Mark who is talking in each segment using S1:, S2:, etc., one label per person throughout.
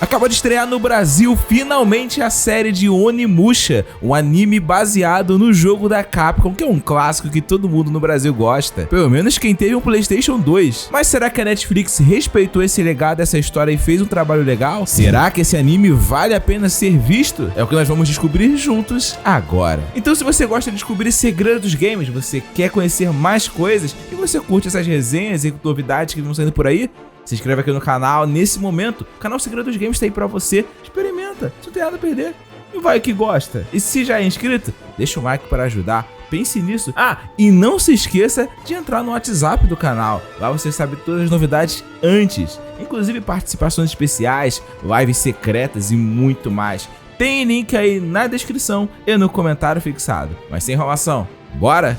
S1: Acaba de estrear no Brasil finalmente a série de Onimusha, um anime baseado no jogo da Capcom, que é um clássico que todo mundo no Brasil gosta, pelo menos quem teve um PlayStation 2. Mas será que a Netflix respeitou esse legado, essa história e fez um trabalho legal? Será que esse anime vale a pena ser visto? É o que nós vamos descobrir juntos agora. Então, se você gosta de descobrir segredos dos games, você quer conhecer mais coisas e você curte essas resenhas e novidades que vão saindo por aí, se inscreve aqui no canal nesse momento. O canal Segredo dos Games tá aí pra você. Experimenta, você não tem nada a perder. E vai que gosta. E se já é inscrito, deixa um like para ajudar. Pense nisso. E não se esqueça de entrar no WhatsApp do canal. Lá você sabe todas as novidades antes. Inclusive participações especiais, lives secretas e muito mais. Tem link aí na descrição e no comentário fixado. Mas sem enrolação, bora?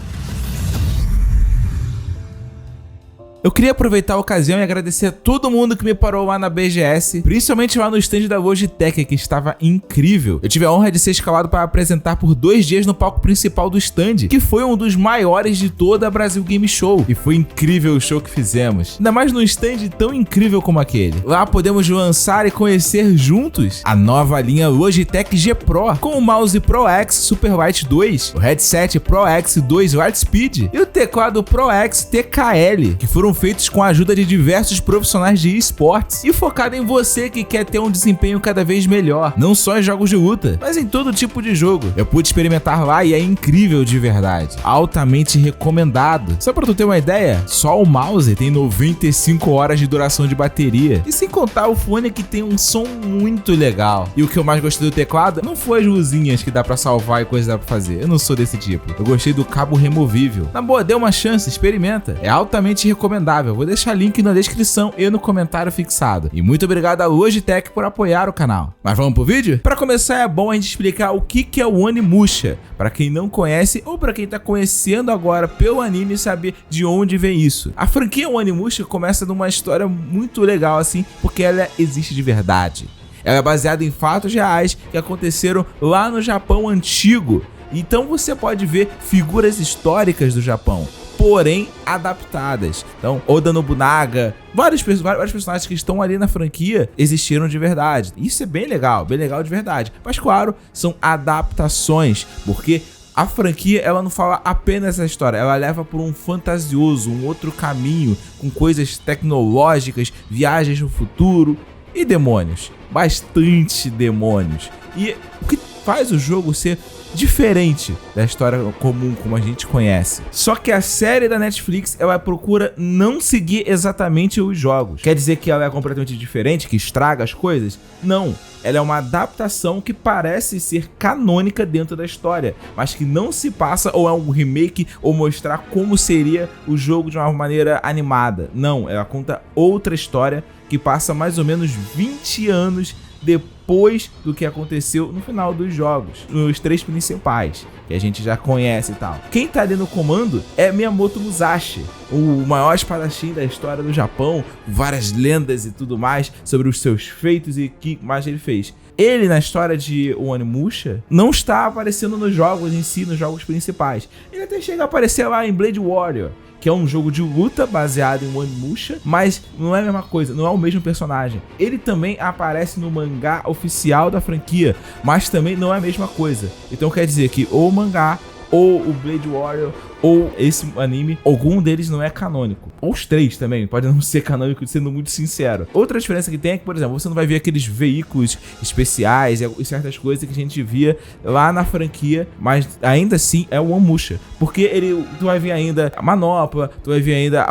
S1: Eu queria aproveitar a ocasião e agradecer a todo mundo que me parou lá na BGS, principalmente lá no stand da Logitech, que estava incrível. Eu tive a honra de ser escalado para apresentar por 2 dias no palco principal do stand, que foi um dos maiores de toda a Brasil Game Show, e foi incrível o show que fizemos, ainda mais num stand tão incrível como aquele. Lá podemos lançar e conhecer juntos a nova linha Logitech G Pro, com o mouse Pro X Super Light 2, o headset Pro X 2 Lightspeed e o teclado Pro X TKL, que foram feitos com a ajuda de diversos profissionais de esportes e focado em você que quer ter um desempenho cada vez melhor, não só em jogos de luta, mas em todo tipo de jogo. Eu pude experimentar lá e é incrível de verdade, altamente recomendado. Só pra tu ter uma ideia, só o mouse tem 95 horas de duração de bateria, e sem contar o fone que tem um som muito legal. E o que eu mais gostei do teclado não foi as luzinhas que dá pra salvar e coisa que dá pra fazer, eu não sou desse tipo. Eu gostei do cabo removível. Na boa, dê uma chance, experimenta, é altamente recomendado. Vou deixar link na descrição e no comentário fixado. E muito obrigado à Logitech por apoiar o canal. Mas vamos pro vídeo? Para começar, é bom a gente explicar o que é o Onimusha, para quem não conhece ou para quem tá conhecendo agora pelo anime saber de onde vem isso. A franquia Onimusha começa numa história muito legal assim, porque ela existe de verdade. Ela é baseada em fatos reais que aconteceram lá no Japão antigo. Então você pode ver figuras históricas do Japão, porém adaptadas. Então, Oda Nobunaga, vários personagens que estão ali na franquia existiram de verdade. Isso é bem legal de verdade. Mas claro, são adaptações, porque a franquia ela não fala apenas essa história, ela leva por um fantasioso, um outro caminho, com coisas tecnológicas, viagens no futuro e demônios. Bastante demônios. E o que faz o jogo ser diferente da história comum como a gente conhece. Só que a série da Netflix, ela procura não seguir exatamente os jogos. Quer dizer que ela é completamente diferente, que estraga as coisas? Não. Ela é uma adaptação que parece ser canônica dentro da história, mas que não se passa ou é um remake ou mostrar como seria o jogo de uma maneira animada. Não, ela conta outra história que passa mais ou menos 20 anos depois do que aconteceu no final dos jogos, nos 3 principais, que a gente já conhece e tal. Quem tá ali no comando é Miyamoto Musashi, o maior espadachim da história do Japão, várias lendas e tudo mais sobre os seus feitos e o que mais ele fez. Ele, na história de Onimusha, não está aparecendo nos jogos em si, nos jogos principais. Ele até chega a aparecer lá em Blade Warrior, que é um jogo de luta baseado em Onimusha, mas não é a mesma coisa, não é o mesmo personagem. Ele também aparece no mangá oficial da franquia, mas também não é a mesma coisa. Então quer dizer que ou o mangá, ou o Blade Warrior, ou esse anime, algum deles não é canônico. Ou os 3 também, pode não ser canônico, sendo muito sincero. Outra diferença que tem é que, por exemplo, você não vai ver aqueles veículos especiais e certas coisas que a gente via lá na franquia, mas ainda assim é o Onimusha. Porque tu vai ver ainda a manopla, tu vai ver ainda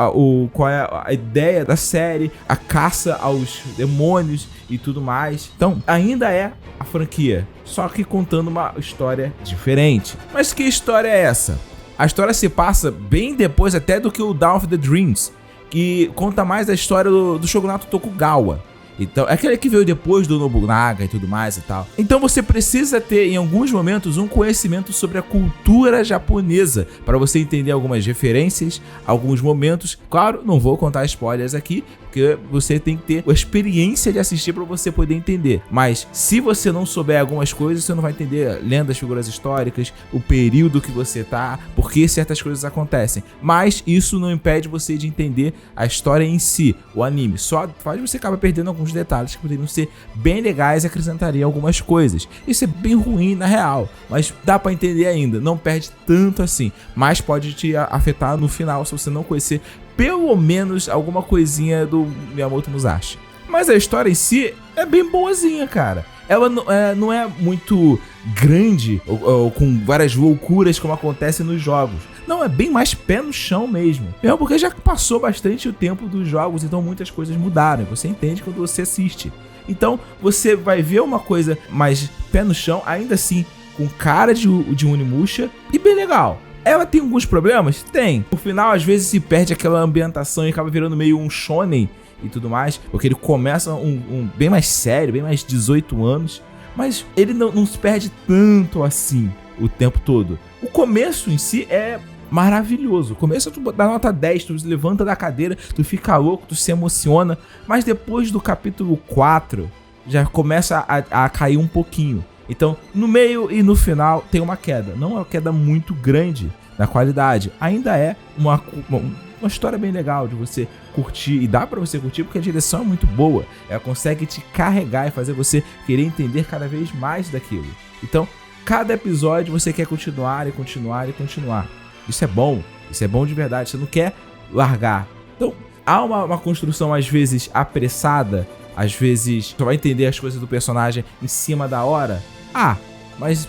S1: qual é a ideia da série, a caça aos demônios e tudo mais. Então, ainda é a franquia, só que contando uma história diferente. Mas que história é essa? A história se passa bem depois até do que o Dawn of the Dreams, que conta mais da história do Shogunato Tokugawa. Então, é aquele que veio depois do Nobunaga e tudo mais e tal. Então você precisa ter, em alguns momentos, um conhecimento sobre a cultura japonesa, para você entender algumas referências, alguns momentos. Claro, não vou contar spoilers aqui, porque você tem que ter a experiência de assistir para você poder entender. Mas se você não souber algumas coisas, você não vai entender lendas, figuras históricas, o período que você tá, por que certas coisas acontecem. Mas isso não impede você de entender a história em si, o anime. Só faz você acabar perdendo alguns alguns detalhes que poderiam ser bem legais e acrescentariam algumas coisas. Isso é bem ruim na real, mas dá pra entender ainda, não perde tanto assim, mas pode te afetar no final se você não conhecer pelo menos alguma coisinha do Miyamoto Musashi. Mas a história em si é bem boazinha, cara. Ela não é muito grande ou com várias loucuras como acontece nos jogos. Não, é bem mais pé no chão mesmo. Mesmo porque já passou bastante o tempo dos jogos, então muitas coisas mudaram. Você entende quando você assiste. Então você vai ver uma coisa mais pé no chão, ainda assim com cara de Onimusha e bem legal. Ela tem alguns problemas? Tem. No final, às vezes, se perde aquela ambientação e acaba virando meio um shonen e tudo mais, porque ele começa um bem mais sério, bem mais 18 anos, mas ele não se perde tanto assim o tempo todo. O começo em si é maravilhoso. O começo tu dá nota 10, tu levanta da cadeira, tu fica louco, tu se emociona, mas depois do capítulo 4 já começa a cair um pouquinho. Então, no meio e no final tem uma queda. Não é uma queda muito grande na qualidade. Ainda é uma história bem legal de você curtir. E dá pra você curtir porque a direção é muito boa. Ela consegue te carregar e fazer você querer entender cada vez mais daquilo. Então, cada episódio você quer continuar e continuar e continuar. Isso é bom de verdade. Você não quer largar. Então, há uma construção às vezes apressada. Às vezes, você vai entender as coisas do personagem em cima da hora. Mas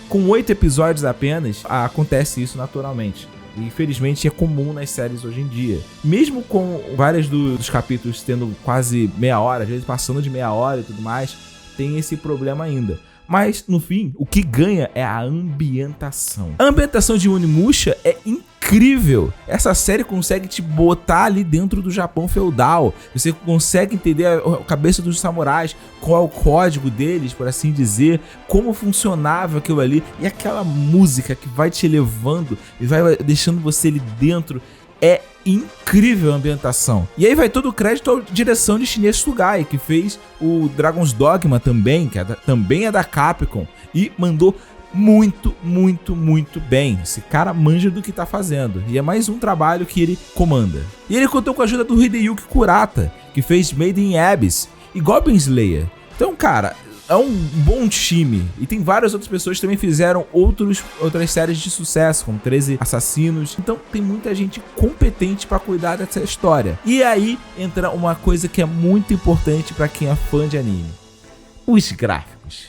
S1: com 8 episódios apenas, acontece isso naturalmente. E infelizmente é comum nas séries hoje em dia. Mesmo com vários dos capítulos tendo quase meia hora, às vezes passando de meia hora e tudo mais, tem esse problema ainda. Mas, no fim, o que ganha é a ambientação. A ambientação de Onimusha é incrível. Essa série consegue te botar ali dentro do Japão feudal. Você consegue entender a cabeça dos samurais, qual é o código deles, por assim dizer, como funcionava aquilo ali. E aquela música que vai te levando e vai deixando você ali dentro. É incrível a ambientação. E aí vai todo o crédito à direção de Shinya Tsugai, que fez o Dragon's Dogma também, que também é da Capcom, e mandou muito, muito, muito bem. Esse cara manja do que tá fazendo, e é mais um trabalho que ele comanda. E ele contou com a ajuda do Hideyuki Kurata, que fez Made in Abyss e Goblin Slayer. Então, cara, é um bom time. E tem várias outras pessoas que também fizeram outras séries de sucesso, como 13 Assassinos. Então tem muita gente competente pra cuidar dessa história. E aí entra uma coisa que é muito importante pra quem é fã de anime: os gráficos.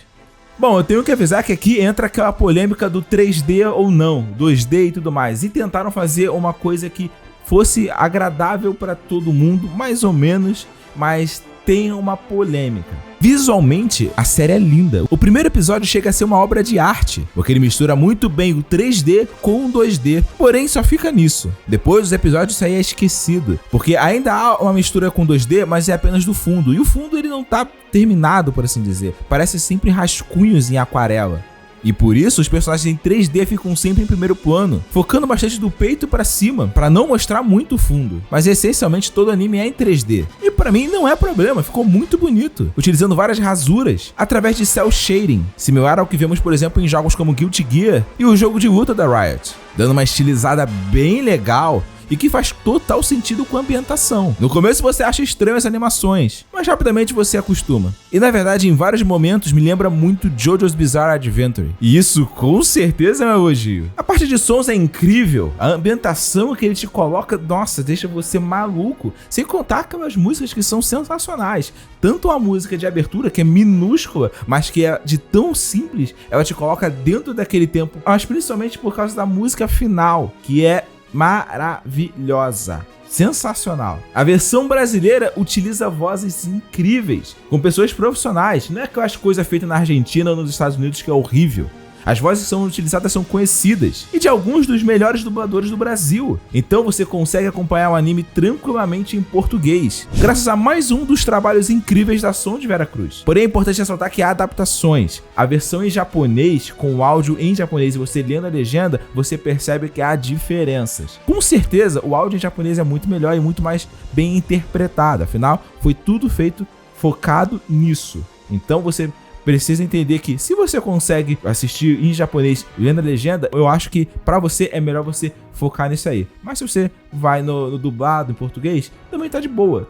S1: Bom, eu tenho que avisar que aqui entra aquela polêmica do 3D ou não, 2D e tudo mais. E tentaram fazer uma coisa que fosse agradável pra todo mundo, mais ou menos, mas tem uma polêmica. Visualmente, a série é linda. O primeiro episódio chega a ser uma obra de arte, porque ele mistura muito bem o 3D com o 2D, porém só fica nisso. Depois dos episódios isso aí é esquecido, porque ainda há uma mistura com 2D, mas é apenas do fundo, e o fundo ele não tá terminado, por assim dizer. Parece sempre rascunhos em aquarela. E por isso os personagens em 3D ficam sempre em primeiro plano, focando bastante do peito pra cima, pra não mostrar muito o fundo. Mas essencialmente todo anime é em 3D. E pra mim não é problema, ficou muito bonito, utilizando várias rasuras através de cel shading, similar ao que vemos, por exemplo, em jogos como Guilty Gear e o jogo de luta da Riot, dando uma estilizada bem legal e que faz total sentido com a ambientação. No começo você acha estranho as animações, mas rapidamente você acostuma. E na verdade, em vários momentos me lembra muito JoJo's Bizarre Adventure. E isso com certeza é um elogio. A parte de sons é incrível, a ambientação que ele te coloca, nossa, deixa você maluco. Sem contar aquelas músicas que são sensacionais. Tanto a música de abertura, que é minúscula, mas que é de tão simples, ela te coloca dentro daquele tempo. Mas principalmente por causa da música final, que é maravilhosa, sensacional. A versão brasileira utiliza vozes incríveis, com pessoas profissionais, não é aquelas coisas feitas na Argentina ou nos Estados Unidos que é horrível. As vozes que são utilizadas são conhecidas e de alguns dos melhores dubladores do Brasil. Então você consegue acompanhar o anime tranquilamente em português, graças a mais um dos trabalhos incríveis da Som de Veracruz. Porém é importante ressaltar que há adaptações. A versão em japonês, com o áudio em japonês e você lendo a legenda, você percebe que há diferenças. Com certeza o áudio em japonês é muito melhor e muito mais bem interpretado, afinal foi tudo feito focado nisso. Então você precisa entender que se você consegue assistir em japonês lendo a legenda, eu acho que pra você é melhor você focar nisso aí. Mas se você vai no dublado em português, também tá de boa,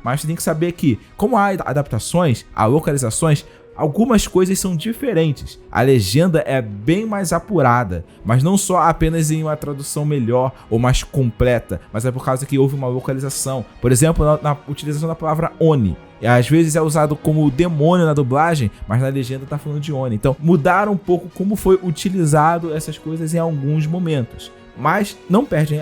S1: Mas você tem que saber que, como há adaptações, há localizações, algumas coisas são diferentes. A legenda é bem mais apurada, mas não só apenas em uma tradução melhor ou mais completa, mas é por causa que houve uma localização. Por exemplo, na utilização da palavra Oni. Às vezes é usado como demônio na dublagem, mas na legenda tá falando de Oni. Então mudaram um pouco como foi utilizado essas coisas em alguns momentos. Mas não perde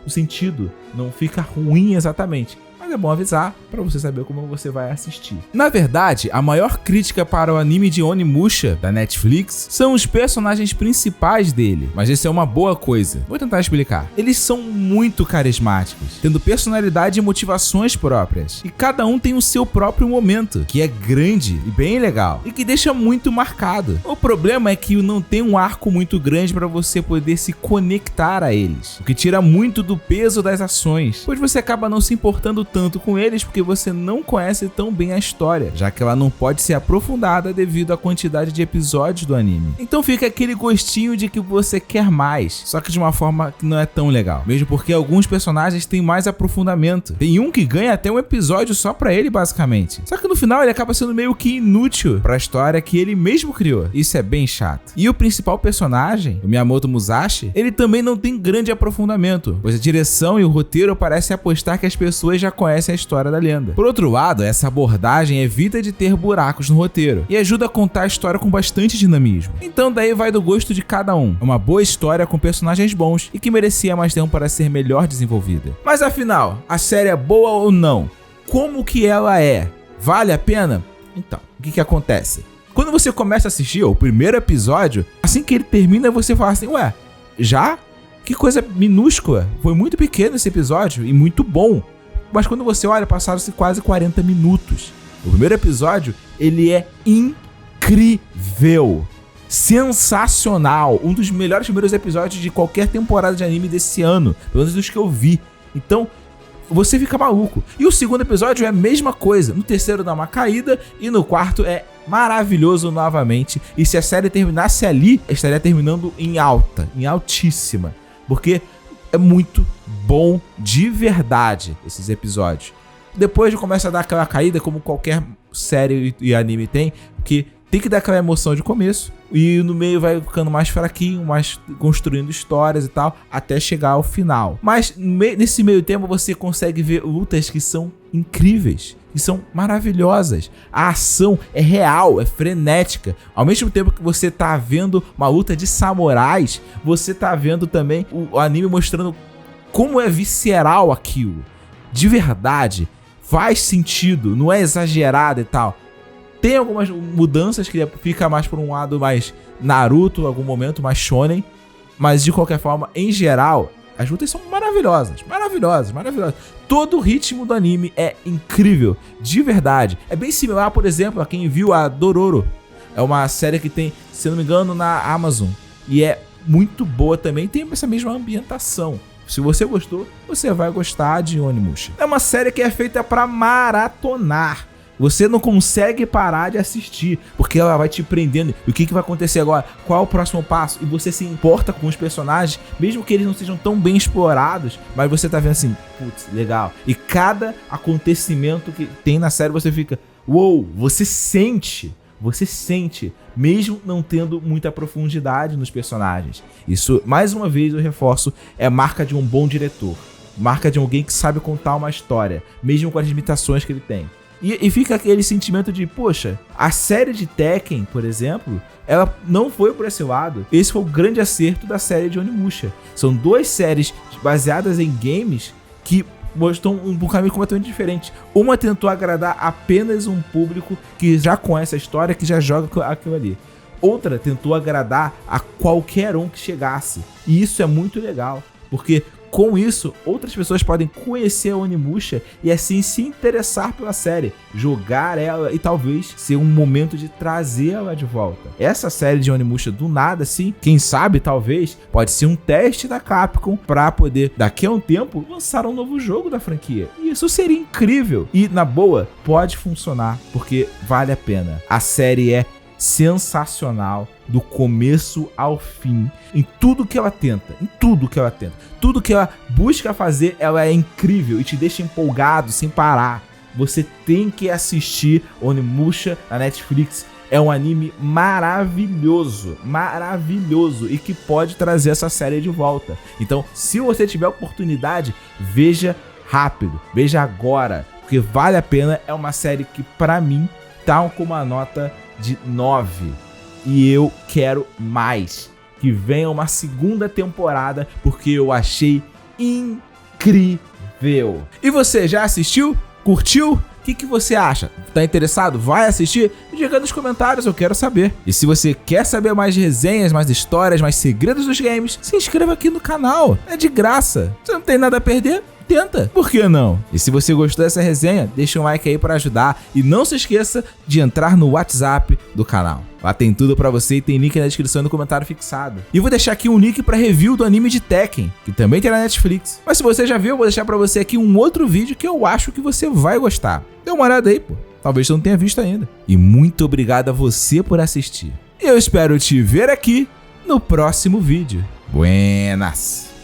S1: o sentido, não fica ruim exatamente. Mas é bom avisar pra você saber como você vai assistir. Na verdade, a maior crítica para o anime de Onimusha, da Netflix, são os personagens principais dele. Mas isso é uma boa coisa. Vou tentar explicar. Eles são muito carismáticos, tendo personalidade e motivações próprias. E cada um tem o seu próprio momento, que é grande e bem legal, e que deixa muito marcado. O problema é que não tem um arco muito grande para você poder se conectar a eles, o que tira muito do peso das ações, pois você acaba não se importando tanto com eles porque você não conhece tão bem a história, já que ela não pode ser aprofundada devido à quantidade de episódios do anime. Então fica aquele gostinho de que você quer mais, só que de uma forma que não é tão legal, mesmo porque alguns personagens têm mais aprofundamento. Tem um que ganha até um episódio só pra ele, basicamente. Só que no final ele acaba sendo meio que inútil pra história que ele mesmo criou. Isso é bem chato. E o principal personagem, o Miyamoto Musashi, ele também não tem grande aprofundamento, pois a direção e o roteiro parecem apostar que as pessoas já conhecem a história da lenda. Por outro lado, essa abordagem evita de ter buracos no roteiro e ajuda a contar a história com bastante dinamismo. Então daí vai do gosto de cada um. É uma boa história com personagens bons e que merecia mais tempo para ser melhor desenvolvida. Mas afinal, a série é boa ou não? Como que ela é? Vale a pena? Então, o que acontece? Quando você começa a assistir o primeiro episódio, assim que ele termina, você fala assim, ué, já? Que coisa minúscula. Foi muito pequeno esse episódio e muito bom. Mas quando você olha, passaram-se quase 40 minutos. O primeiro episódio, ele é incrível. Sensacional. Um dos melhores primeiros episódios de qualquer temporada de anime desse ano. Pelo menos dos que eu vi. Então, você fica maluco. E o segundo episódio é a mesma coisa. No terceiro dá uma caída e no quarto é maravilhoso novamente. E se a série terminasse ali, estaria terminando em alta, em altíssima. Porque é muito bom de verdade esses episódios. Depois começa a dar aquela caída, como qualquer série e anime tem, que tem que dar aquela emoção de começo e no meio vai ficando mais fraquinho, mais construindo histórias e tal, até chegar ao final. Mas nesse meio tempo você consegue ver lutas que são incríveis, que são maravilhosas. A ação é real, é frenética. Ao mesmo tempo que você tá vendo uma luta de samurais, você tá vendo também o anime mostrando como é visceral aquilo. De verdade, faz sentido, não é exagerado e tal. Tem algumas mudanças que fica mais por um lado mais Naruto, em algum momento mais shonen, mas de qualquer forma, em geral, as lutas são maravilhosas. Todo o ritmo do anime é incrível, de verdade. É bem similar, por exemplo, a quem viu a Dororo. É uma série que tem, se não me engano, na Amazon. E é muito boa também, tem essa mesma ambientação. Se você gostou, você vai gostar de Onimusha. É uma série que é feita pra maratonar. Você não consegue parar de assistir, porque ela vai te prendendo. E o que vai acontecer agora? Qual é o próximo passo? E você se importa com os personagens, mesmo que eles não sejam tão bem explorados, mas você tá vendo assim, putz, legal. E cada acontecimento que tem na série, você fica, uou, você sente, mesmo não tendo muita profundidade nos personagens. Isso, mais uma vez eu reforço, é marca de um bom diretor. Marca de alguém que sabe contar uma história, mesmo com as limitações que ele tem. E fica aquele sentimento de, poxa, a série de Tekken, por exemplo, ela não foi por esse lado. Esse foi o grande acerto da série de Onimusha. São duas séries baseadas em games que mostram um caminho completamente diferente. Uma tentou agradar apenas um público que já conhece a história, que já joga aquilo ali. Outra tentou agradar a qualquer um que chegasse. E isso é muito legal, porque com isso, outras pessoas podem conhecer a Onimusha e assim se interessar pela série, jogar ela e talvez ser um momento de trazer ela de volta. Essa série de Onimusha do nada, assim, quem sabe, talvez, pode ser um teste da Capcom para poder, daqui a um tempo, lançar um novo jogo da franquia. E isso seria incrível. E, na boa, pode funcionar, porque vale a pena. A série é sensacional do começo ao fim, em tudo que ela tenta, tudo que ela busca fazer, ela é incrível e te deixa empolgado sem parar. Você tem que assistir Onimusha na Netflix. É um anime maravilhoso e que pode trazer essa série de volta. Então, se você tiver oportunidade, veja rápido, veja agora, porque vale a pena. É uma série que pra mim tá com uma nota de 9 e eu quero mais, que venha uma segunda temporada, porque eu achei incrível. E você já assistiu? Curtiu? O que você acha? Tá interessado? Vai assistir? Diga nos comentários, eu quero saber. E se você quer saber mais resenhas, mais histórias, mais segredos dos games, se inscreva aqui no canal, é de graça. Você não tem nada a perder? Tenta, por que não? E se você gostou dessa resenha, deixa um like aí para ajudar e não se esqueça de entrar no WhatsApp do canal. Lá tem tudo pra você e tem link na descrição e no comentário fixado. E vou deixar aqui um link pra review do anime de Tekken, que também tem na Netflix. Mas se você já viu, eu vou deixar pra você aqui um outro vídeo que eu acho que você vai gostar. Dê uma olhada aí, pô. Talvez você não tenha visto ainda. E muito obrigado a você por assistir. E eu espero te ver aqui no próximo vídeo. Buenas!